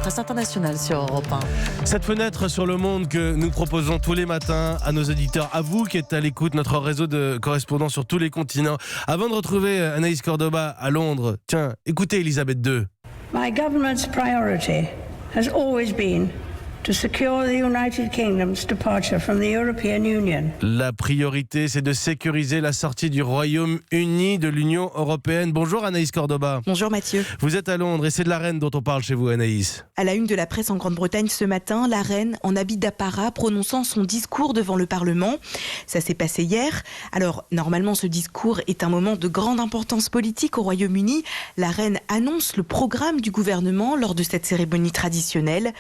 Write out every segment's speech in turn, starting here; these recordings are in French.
Presse internationale sur Europe 1. Cette fenêtre sur le monde que nous proposons tous les matins à nos auditeurs, à vous qui êtes à l'écoute, notre réseau de correspondants sur tous les continents. Avant de retrouver Anaïs Cordoba à Londres, tiens, écoutez Elisabeth II. My government's priority has always been to secure the United Kingdom's departure from the European Union. La priorité, c'est de sécuriser la sortie du Royaume-Uni de l'Union européenne. Bonjour Anaïs Cordoba. Bonjour Mathieu. Vous êtes à Londres et c'est de la reine dont on parle chez vous, Anaïs. À la une de la presse en Grande-Bretagne ce matin, la reine en habit d'apparat prononçant son discours devant le Parlement. Ça s'est passé hier. Alors, normalement, ce discours est un moment de grande importance politique au Royaume-Uni. La reine annonce le programme du gouvernement lors de cette cérémonie traditionnelle.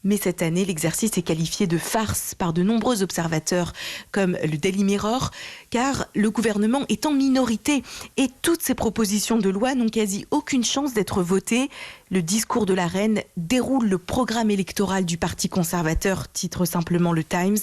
Mais cette année, l'exercice est qualifié de farce par de nombreux observateurs comme le Daily Mirror, car le gouvernement est en minorité et toutes ces propositions de loi n'ont quasi aucune chance d'être votées. Le discours de la reine déroule le programme électoral du Parti conservateur, titre simplement le Times.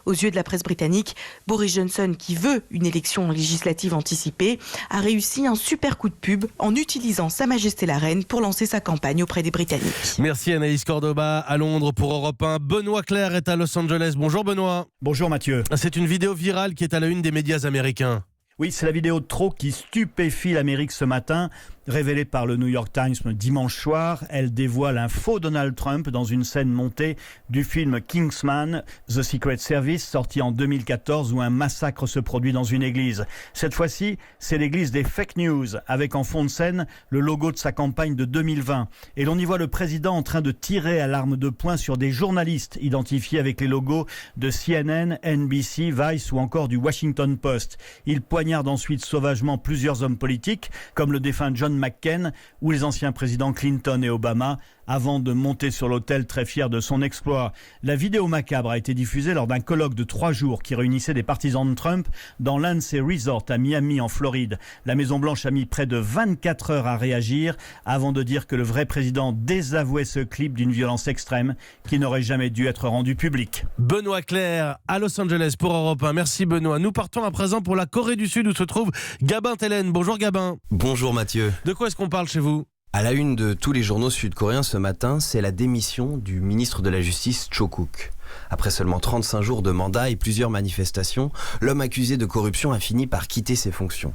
Aux yeux de la presse britannique, Boris Johnson, qui veut une élection législative anticipée, a réussi un super coup de pub en utilisant Sa Majesté la Reine pour lancer sa campagne auprès des Britanniques. Merci Anaïs Cordoba à Londres pour Europe 1. Benoît Clair est à Los Angeles. Bonjour Benoît. Bonjour Mathieu. C'est une vidéo virale qui est à la une des médias américains. Oui, c'est la vidéo de trop qui stupéfie l'Amérique ce matin. Révélée par le New York Times dimanche soir, elle dévoile un faux Donald Trump dans une scène montée du film Kingsman, The Secret Service, sorti en 2014, où un massacre se produit dans une église. Cette fois-ci, c'est l'église des fake news, avec en fond de scène le logo de sa campagne de 2020. Et l'on y voit le président en train de tirer à l'arme de poing sur des journalistes identifiés avec les logos de CNN, NBC, Vice ou encore du Washington Post. Il poignarde ensuite sauvagement plusieurs hommes politiques, comme le défunt John McCain ou les anciens présidents Clinton et Obama, avant de monter sur l'autel très fier de son exploit. La vidéo macabre a été diffusée lors d'un colloque de 3 jours qui réunissait des partisans de Trump dans l'un de ses resorts à Miami en Floride. La Maison-Blanche a mis près de 24 heures à réagir avant de dire que le vrai président désavouait ce clip d'une violence extrême qui n'aurait jamais dû être rendu public. Benoît Clair à Los Angeles pour Europe 1. Merci Benoît. Nous partons à présent pour la Corée du Sud où se trouve Gabin Tellen. Bonjour Gabin. Bonjour Mathieu. De quoi est-ce qu'on parle chez vous ? À la une de tous les journaux sud-coréens ce matin, c'est la démission du ministre de la Justice Cho Kuk. Après seulement 35 jours de mandat et plusieurs manifestations, l'homme accusé de corruption a fini par quitter ses fonctions.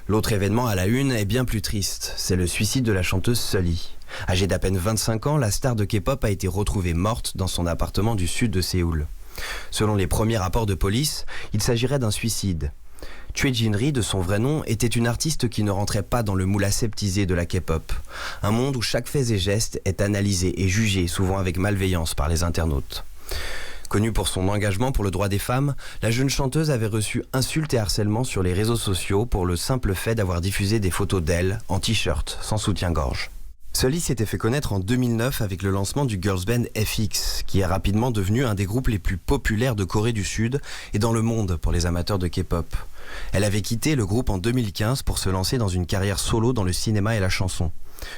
L'autre événement à la une est bien plus triste, c'est le suicide de la chanteuse Sully. Âgée d'à peine 25 ans, la star de K-pop a été retrouvée morte dans son appartement du sud de Séoul. Selon les premiers rapports de police, il s'agirait d'un suicide. Choi Jin-ri, de son vrai nom, était une artiste qui ne rentrait pas dans le moule aseptisé de la K-pop. Un monde où chaque fait et geste est analysé et jugé, souvent avec malveillance par les internautes. Connue pour son engagement pour le droit des femmes, la jeune chanteuse avait reçu insultes et harcèlements sur les réseaux sociaux pour le simple fait d'avoir diffusé des photos d'elle en t-shirt, sans soutien-gorge. Sully s'était fait connaître en 2009 avec le lancement du girls band FX, qui est rapidement devenu un des groupes les plus populaires de Corée du Sud et dans le monde pour les amateurs de K-pop. Elle avait quitté le groupe en 2015 pour se lancer dans une carrière solo dans le cinéma et la chanson.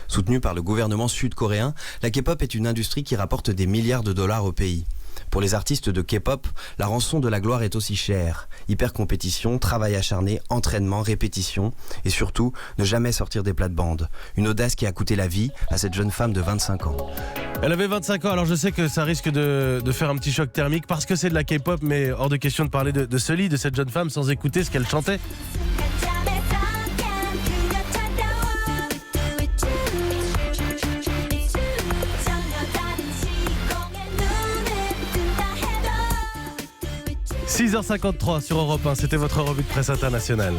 Soutenue par le gouvernement sud-coréen, la K-pop est une industrie qui rapporte des milliards de dollars au pays. Pour les artistes de K-pop, la rançon de la gloire est aussi chère. Hyper-compétition, travail acharné, entraînement, répétition et surtout, ne jamais sortir des plates-bandes. Une audace qui a coûté la vie à cette jeune femme de 25 ans. Elle avait 25 ans, alors je sais que ça risque de faire un petit choc thermique parce que c'est de la K-pop, mais hors de question de parler de Sully, de cette jeune femme, sans écouter ce qu'elle chantait. « 6h53 sur Europe 1, c'était votre revue de presse internationale.